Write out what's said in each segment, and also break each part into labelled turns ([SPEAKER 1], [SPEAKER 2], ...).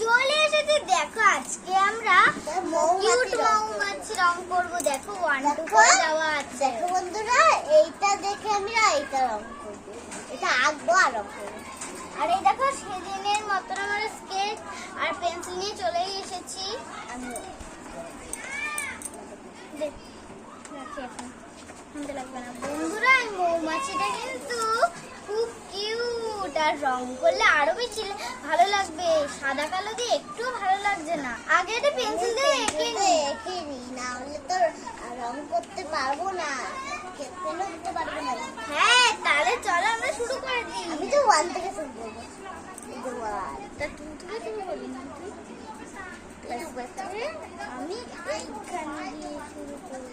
[SPEAKER 1] চলে এসেছে, দেখো আজকে আমরা কিউট মৌমাছি রং করব। দেখো 1 2 করে দেওয়া আছে।
[SPEAKER 2] দেখো বন্ধুরা, এইটা দেখে আমরা এইটা রং করব, এটা আঁকবো আর রং করব।
[SPEAKER 1] আর এই দেখো সেদিনের মতন আমরা স্কেচ আর পেন্সিল নিয়ে চলে এসেছি।
[SPEAKER 2] আমি
[SPEAKER 1] বন্ধুরা এই মৌমাছিটা কিন্তু খুব কিউট, আর রং করলে আরো বেশি ভালো লাগবে। সাদা কালো দিয়ে একটু ভালো লাগছে না। আগে একটা পেন্সিল দিয়ে এঁকে
[SPEAKER 2] নি, না হলে তো রং করতে পারবো না, পেনও দিতে পারবো না।
[SPEAKER 1] হ্যাঁ, তাহলে চলো আমরা শুরু করে দিই।
[SPEAKER 2] আমি তো 1 থেকে শুরু করবো।
[SPEAKER 1] তা তুমি শুরু করবি না? আমি এইখানে দিয়ে শুরু করবো।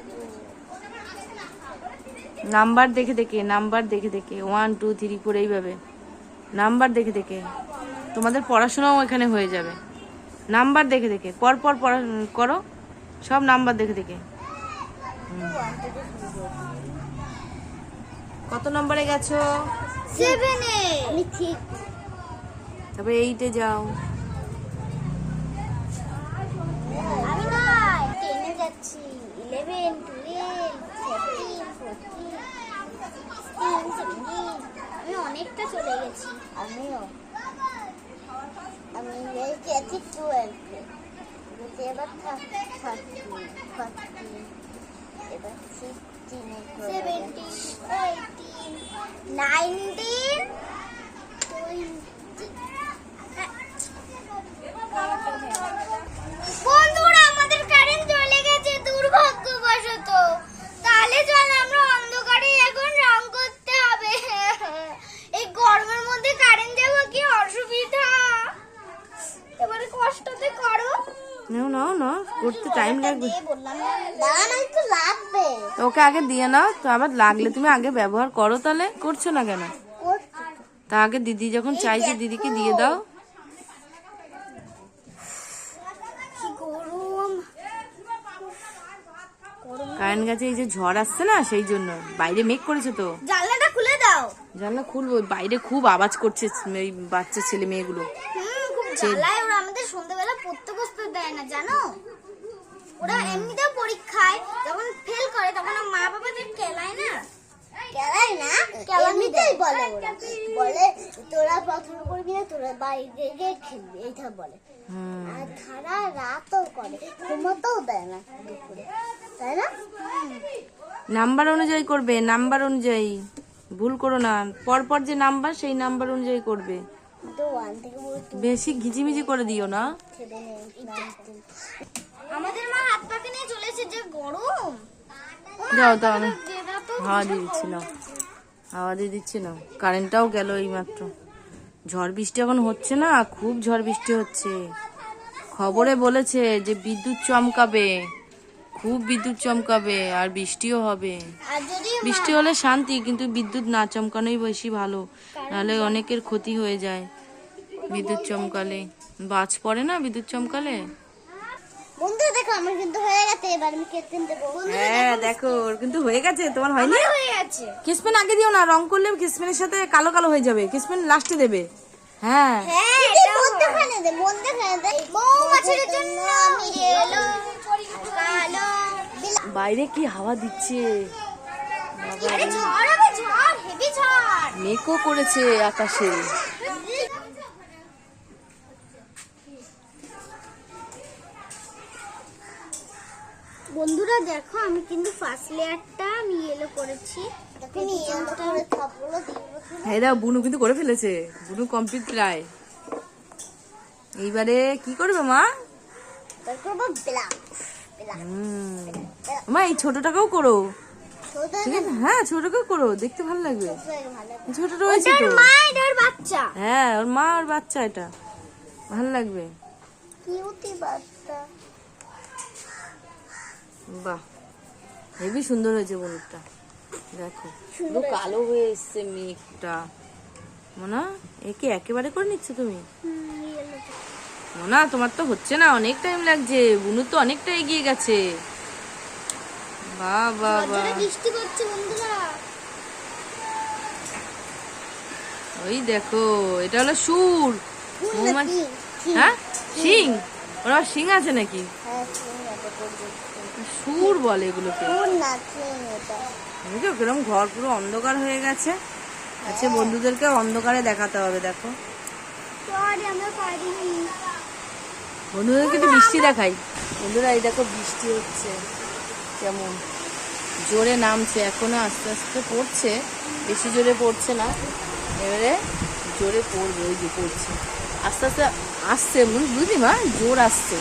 [SPEAKER 3] নাম্বার দেখে দেখে 1 2 3 4 এইভাবে নাম্বার দেখে দেখে তোমাদের পড়াশোনাও এখানে হয়ে যাবে। নাম্বার দেখে দেখে পর পর পড়া করো, সব নাম্বার দেখে দেখে। কত নম্বরে গেছো?
[SPEAKER 1] 7 এ।
[SPEAKER 2] আমি ঠিক
[SPEAKER 3] তারপরে 8 এ যাও।
[SPEAKER 1] আমি নয় 10 এ যাচ্ছি। 11 12 13 14 16 17। আমি অনেকটা চলে গেছি।
[SPEAKER 2] আমিও আমি গেছি 12 এবার 13 এবার 16
[SPEAKER 1] 17 18 19 20। বন্ধুরা আমাদের কারেন্ট চলে গেছে দুর্ভাগ্যবশত। তাহলে চল আমরা অন্ধকারে এখন রং করতে হবে। এই গরমের মধ্যে কারেন্ট যাওয়া কি অসুবিধা। এবারে কষ্টতে করো।
[SPEAKER 3] নাও নাও না, করতে টাইম লাগবে।
[SPEAKER 1] বললাম
[SPEAKER 2] দাঁড়ান, একটু লাগবে।
[SPEAKER 3] ওকে আগে দিয়ে নাও, তো আবার লাগলে তুমি আগে ব্যবহার করো। তাহলে করছো না কেন? তা আগে দিদি যখন চাইছে দিদিকে দিয়ে দাও।
[SPEAKER 1] কি গরম।
[SPEAKER 3] কারেন্ট গেছে, এই যে ঝড় আসছে না, সেই জন্য। বাইরে মেঘ করেছে তো।
[SPEAKER 1] জানলাটা খুলে দাও।
[SPEAKER 3] জানলা খুলবো, বাইরে খুব আওয়াজ করছে এই বাচ্চা ছেলে মেয়েগুলো।
[SPEAKER 1] খুব জ্বালায় ওরা। আমাদের সন্ধ্যাবেলা পড়তে বসতে দেয় না, জানো। ওরা এমনিতেও পরীক্ষায় যখন ফেল করে তখন মা বাবাদের কেলায় না।
[SPEAKER 2] কেলাই না, এমনিতেই বলে ওরা। বলে তোরা পছন্দ করবি না, তোরা বাইরে গিয়ে খেলবি, এইটা বলে। আর সারা রাতও করে, ঘুমোতেও দেয় না দুপুরে, তাই না?
[SPEAKER 3] নাম্বার অনুযায়ী করবে, নাম্বার অনুযায়ী। ভুল করো না, পরপর যে নাম্বার সেই নাম্বার অনুযায়ী করবে।
[SPEAKER 2] তো 1 থেকে
[SPEAKER 3] বেশি ঘিচিমিচি করে দিও না।
[SPEAKER 2] 7
[SPEAKER 1] আমাদের মা হাত পাকে নিয়ে চলে এসেছে, যে গরম।
[SPEAKER 3] যাও তো, আমি হাওয়া দিয়ে দিচ্ছি না, হাওয়া দিয়ে দিচ্ছি না। কারেন্টটাও গেল এই মাত্র। ঝড় বৃষ্টি এখন হচ্ছে না, খুব ঝড় বৃষ্টি হচ্ছে। খবরে বলেছে যে বিদ্যুৎ চমকাবে, খুব বিদ্যুৎ চমকাবে, আর বৃষ্টিও হবে।
[SPEAKER 1] আর যদি
[SPEAKER 3] বৃষ্টি হলে শান্তি, কিন্তু বিদ্যুৎ না চমকানোই বেশি ভালো, নাহলে অনেকের ক্ষতি হয়ে যায় বিদ্যুৎ চমকালে। বাজ পড়ে না বিদ্যুৎ চমকালে।
[SPEAKER 2] বন্ধু দেখো, আমার কিন্তু হয়ে গেছে। এবার আমি কেটে দেবো।
[SPEAKER 3] হ্যাঁ দেখো, ওর কিন্তু হয়ে গেছে, তোমার হয়নি।
[SPEAKER 1] হয়ে গেছে।
[SPEAKER 3] কিসপেন আগে দিও না, রং করলে কিসপেনের সাথে কালো কালো হয়ে যাবে। কিসপেন লাস্টে দেবে। হ্যাঁ
[SPEAKER 1] হ্যাঁ,
[SPEAKER 2] এটা মধ্যখানে দে, মধ্যখানে দে।
[SPEAKER 1] মৌমাছির জন্য আমি এলো কালো।
[SPEAKER 3] বাইরে কি হাওয়া দিচ্ছে,
[SPEAKER 1] আরে ঝড় হবে, ঝড়, হেভি ঝড়।
[SPEAKER 3] মেঘও করেছে আকাশে।
[SPEAKER 1] বন্ধুরা দেখো, আমি কিন্তু ফার্স্ট লেয়ারটা আমি ইয়েলো করেছি।
[SPEAKER 2] দেখো নি, এত করে সবগুলো দিব।
[SPEAKER 3] হ্যাঁ দাও, বুনু কিন্তু করে ফেলেছে। বুনু কমপ্লিট প্রায়। এইবারে কি করবে মা?
[SPEAKER 2] তারপর ব্ল্যাক
[SPEAKER 3] মা এই ছোটটাকেও করো,
[SPEAKER 2] ছোট
[SPEAKER 3] ঠিক আছে? হ্যাঁ ছোটটাকেও করো, দেখতে ভালো লাগবে।
[SPEAKER 2] ভালো।
[SPEAKER 3] ছোটটা হয়েছে তো।
[SPEAKER 1] মা এটার বাচ্চা।
[SPEAKER 3] হ্যাঁ, ওর মা আর বাচ্চা, এটা ভালো লাগবে।
[SPEAKER 2] কিউটি বাচ্চা।
[SPEAKER 3] বাহ, হেবি সুন্দর হয়েছে বনুরটা। দেখো পুরো কালো হয়ে এসছে মেঘটা। মোনা একে একেবারে করে নিচ্ছ তুমি? মোনা তোমার তো হচ্ছে না, অনেক টাইম লাগছে। বুনু তো অনেকটা এগিয়ে গেছে। বাহ বাহ বাহ,
[SPEAKER 1] বৃষ্টি করছে বন্ধুরা।
[SPEAKER 3] ওই দেখো, এটা হলো সুর। মৌমাছি, হ্যাঁ শিং, ওরা শিং আছে নাকি?
[SPEAKER 2] হ্যাঁ সিং আছে পর্যন্ত।
[SPEAKER 3] সুর বলে এগুলোকে।
[SPEAKER 2] ফুল না সিং এটা।
[SPEAKER 3] বুঝছো কিরম ঘর পুরো অন্ধকার হয়ে গেছে। আচ্ছা বন্ধুদেরকে অন্ধকারে দেখাতে হবে। দেখো
[SPEAKER 1] সরি আমরা পারিনি।
[SPEAKER 3] বন্ধুদেরকে একটু বৃষ্টি দেখাই। বন্ধুরা এই দেখো বৃষ্টি হচ্ছে, কেমন জোরে নামছে, এখনো আস্তে আস্তে পড়ছে, বেশি জোরে পড়ছে না, এবারে জোরে পড়বে। ওই যে পড়ছে আস্তে আস্তে আসছে, বুঝলি মা, জোর আসছে।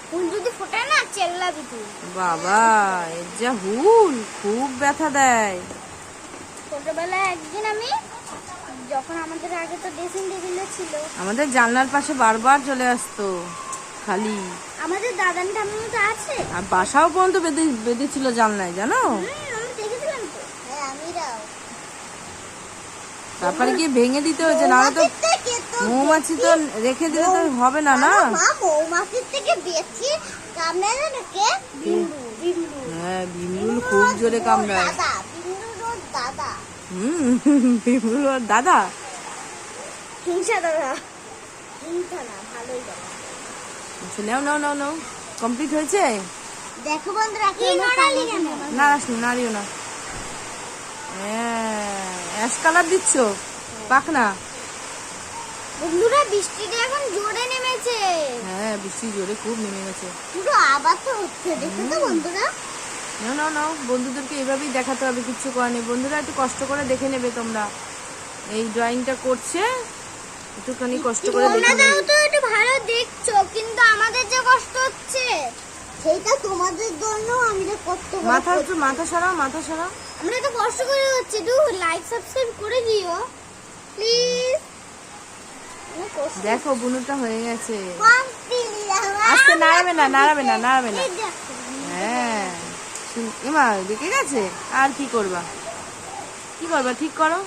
[SPEAKER 1] ফুল যদি ফোটে না চেল্লাবি তুই।
[SPEAKER 3] বাবা এর যা হুল, খুব ব্যথা দেয়।
[SPEAKER 1] ছোটবেলায় একদিন আমি যখন আমাদের আগে তো ড্রেসিং টেবিলে ছিল,
[SPEAKER 3] আমাদের জানলার পাশে বারবার চলে আসতো খালি,
[SPEAKER 1] আমাদের দাদান ঠাম্মি তো আছে।
[SPEAKER 3] আর বাসাও পর্যন্ত বেঁধেছিল জানলায়, জানো।
[SPEAKER 1] আমি দেখেছিলাম তো।
[SPEAKER 2] হ্যাঁ আমিরাও।
[SPEAKER 3] তারপরে গিয়ে ভেঙে দিতে হয়েছে, নাহলে তো
[SPEAKER 2] মৌমাছির থেকে তো
[SPEAKER 3] মৌমাছি তো রেখে দিলে তো হবে না, না।
[SPEAKER 2] মা মৌমাছির থেকে বেশি কামড়ায় না কে? বিন্দু বিন্দু।
[SPEAKER 3] হ্যাঁ বিমরুল খুব জোরে কামড়ায়।
[SPEAKER 2] দাদা বিন্দুর ওর দাদা।
[SPEAKER 3] বিমরুল ওর দাদা।
[SPEAKER 1] হিংসা দাদা।
[SPEAKER 2] হিংসা না ভালোই দাদা।
[SPEAKER 3] আচ্ছা, নাও নাও নাও নাও, কমপ্লিট হয়েছে।
[SPEAKER 2] দেখো বন্ধুরা
[SPEAKER 1] কি নড়ালি কেন?
[SPEAKER 3] নাড়াস না, নাড়িও না। হ্যাঁ অ্যাশ কালার দিচ্ছ, পাক না।
[SPEAKER 1] বন্ধুরা বৃষ্টিটা এখন জোরে নেমেছে।
[SPEAKER 3] হ্যাঁ বৃষ্টি জোরে খুব নেমে গেছে।
[SPEAKER 2] পুরো আবার তো হচ্ছে দেখো তো বন্ধুরা।
[SPEAKER 3] নাও নাও নাও, বন্ধুদেরকে এভাবেই দেখাতে হবে, কিচ্ছু করার নেই। বন্ধুরা একটু কষ্ট করে দেখে নেবে তোমরা, এই ড্রয়িংটা করছে, একটুখানি কষ্ট করে দেখে
[SPEAKER 1] তোমরা
[SPEAKER 3] নেবে।
[SPEAKER 1] তো একটু ভালো দেখছো, কিন্তু আমাদের যে কষ্ট হচ্ছে।
[SPEAKER 2] সেইটা তোমাদের জন্য আমি যে কষ্ট করে
[SPEAKER 3] মাথা একটু মাথা সরাও, মাথা সরাও।
[SPEAKER 1] আমরা তো কষ্ট করে হচ্ছে, একটু লাইক সাবস্ক্রাইব করে দিও প্লিজ।
[SPEAKER 3] দেখো বুনুটা হয়ে গেছে।
[SPEAKER 2] কমপ্লিট
[SPEAKER 3] আস্তে, নাড়াবে না, নাড়াবে না, নাড়াবে না। হ্যাঁ এমা বেঁকে গেছে, আর কি করবা, কি করবা, ঠিক করো।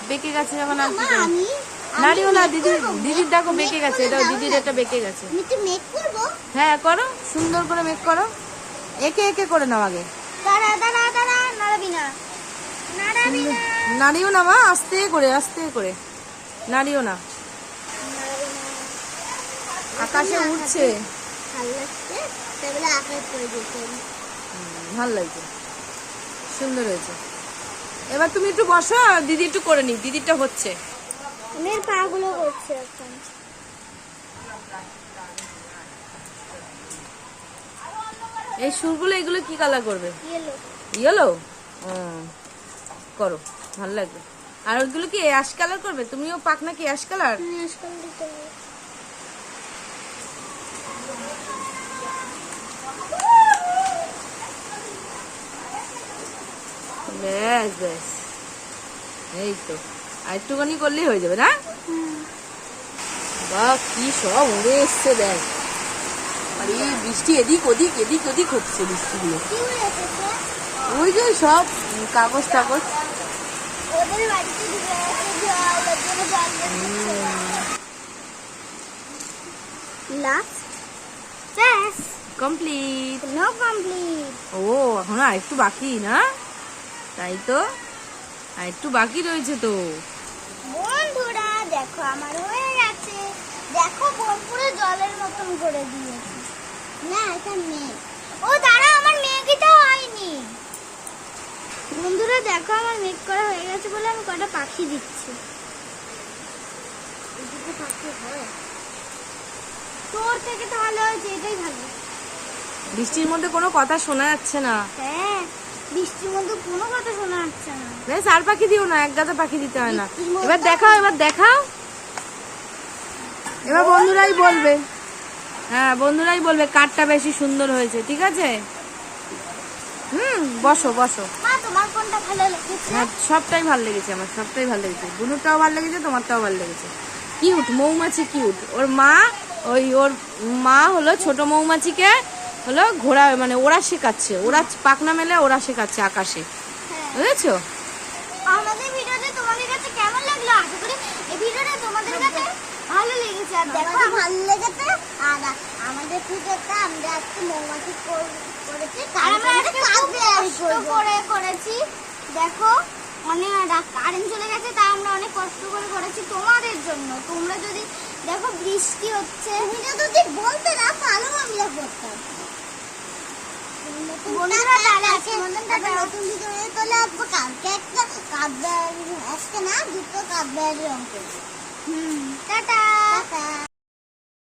[SPEAKER 3] বেঁকে গেছে যখন আর কি করবা।
[SPEAKER 2] আমি
[SPEAKER 3] নাড়িও না, দিদির দেখো বেঁকে গেছে, এটা দিদির এটা বেঁকে গেছে।
[SPEAKER 2] আমি তো মেক করবো।
[SPEAKER 3] হ্যাঁ করো, সুন্দর করে মেক করো, একে একে করে নাও আগে।
[SPEAKER 1] দাঁড়া দাঁড়া দাঁড়া, নাড়াবি না, নাড়াবি না।
[SPEAKER 3] নাড়িও না মা, আস্তে করে আস্তে করে, নাড়িও না। আকাশে উঠছে,
[SPEAKER 2] ভালো লাগছে সেগুলো আকাশ করে দিতে।
[SPEAKER 3] ভাল লাগছে, সুন্দর হয়েছে। এবার তুমি একটু বসো, আর দিদি একটু করে নি, দিদিরটা হচ্ছে।
[SPEAKER 1] আমি এর পাগুলো করছি এখন।
[SPEAKER 3] এই সুরগুলো এগুলো কি কালার করবে?
[SPEAKER 1] ইয়েলো।
[SPEAKER 3] ইয়েলো, করো, ভাল লাগবে। আর ওইগুলো কি অ্যাশ কালার করবে? তুমিও পাক নাকি অ্যাশ কালার?
[SPEAKER 1] আজকাল দিতে হবে।
[SPEAKER 3] ব্যাস ব্যাস, এই তো আর একটুখানি করলেই হয়ে যাবে না? বাহ কি সব উড়ে এসছে দেখ। আর এই বৃষ্টি এদিক ওদিক এদিক ওদিক হচ্ছে বৃষ্টিগুলো।
[SPEAKER 1] কি হয়ে এসেছে?
[SPEAKER 3] ওই যে সব কাগজ টাগজ।
[SPEAKER 1] ওদের বাড়িতে ঢুকে গেছে জল, ওর জন্য জল বেরোচ্ছে। লাস্ট ব্যাস,
[SPEAKER 3] কমপ্লিট।
[SPEAKER 1] No complete.
[SPEAKER 3] ও এখন আর একটু বাকি না? তাই তো, আর একটু বাকি রয়েছে তো।
[SPEAKER 1] বন্ধুরা দেখো আমার হয়ে গেছে। দেখো বোন পুরো জলের মতন করে দিয়েছে।
[SPEAKER 2] না এটা মেয়ে।
[SPEAKER 1] ও দাঁড়া, আমার মেঘটা হয়নি। বন্ধুরা দেখো আমার মেঘ করা হয়ে গেছে বলে আমি কটা পাখি দিচ্ছি।
[SPEAKER 2] এদিকে পাখি হয়।
[SPEAKER 1] তোর থেকে তাহলে হয়েছে, এটাই ভালো।
[SPEAKER 3] বৃষ্টির মধ্যে কোনো কথা শোনা যাচ্ছে না।
[SPEAKER 1] হ্যাঁ বৃষ্টির মধ্যে কোনো কথা শোনা যাচ্ছে না।
[SPEAKER 3] বেশ আর পাখি দিও না, এক গাদা পাখি দিতে হয় না। এবার দেখাও, এবার দেখাও, এবার বন্ধুরাই বলবে। হ্যাঁ বন্ধুরাই বলবে কারটা বেশি সুন্দর হয়েছে, ঠিক আছে? বসো বসো।
[SPEAKER 1] মা তোমার কোনটা ভালো লেগেছে?
[SPEAKER 3] হ্যাঁ সবটাই ভালো লেগেছে আমার, সবটাই ভালো লেগেছে। বুনুরটাও ভালো লেগেছে, তোমারটাও ভালো লেগেছে। কিউট মৌমাছি, কিউট। ওর মা, ওর মা হলো ছোট মৌমাছিকে হলো ঘোরা, মানে ওরা শেখাচ্ছে, ওরা পাখনা মেলে ওরা শেখাচ্ছে আকাশে,
[SPEAKER 1] হ্যাঁ।
[SPEAKER 3] বুঝেছো?
[SPEAKER 1] আমাদের ভিডিওটা তোমাদের কাছে কেমন লাগলো? আশা করি এই ভিডিওটা তোমাদের কাছে ভালো লেগেছে। আর দেখো
[SPEAKER 2] দেখো ভালো লেগেছে। আর আমাদের পুজোটা আমরা আজকে মৌমাছি করেছি।
[SPEAKER 1] আর আমরা আজকে খুব কষ্ট করে করেছি। দেখো অনেক কারেন্ট চলে গেছে, তাই আমরা অনেক কষ্ট করে করেছি তোমাদের জন্য। তোমরা যদি দেখো বৃষ্টি হচ্ছে।
[SPEAKER 2] তুমি যদি বলতে না ভালো আমরা করতাম।
[SPEAKER 1] বন্ধুরা তাহলে আজকে
[SPEAKER 2] নতুন ভিডিও তোলে আসবো কালকে একটা কাব্যার আজকে না দুটো কাব্যার রং করবো।
[SPEAKER 1] টাটা।
[SPEAKER 2] টাটা।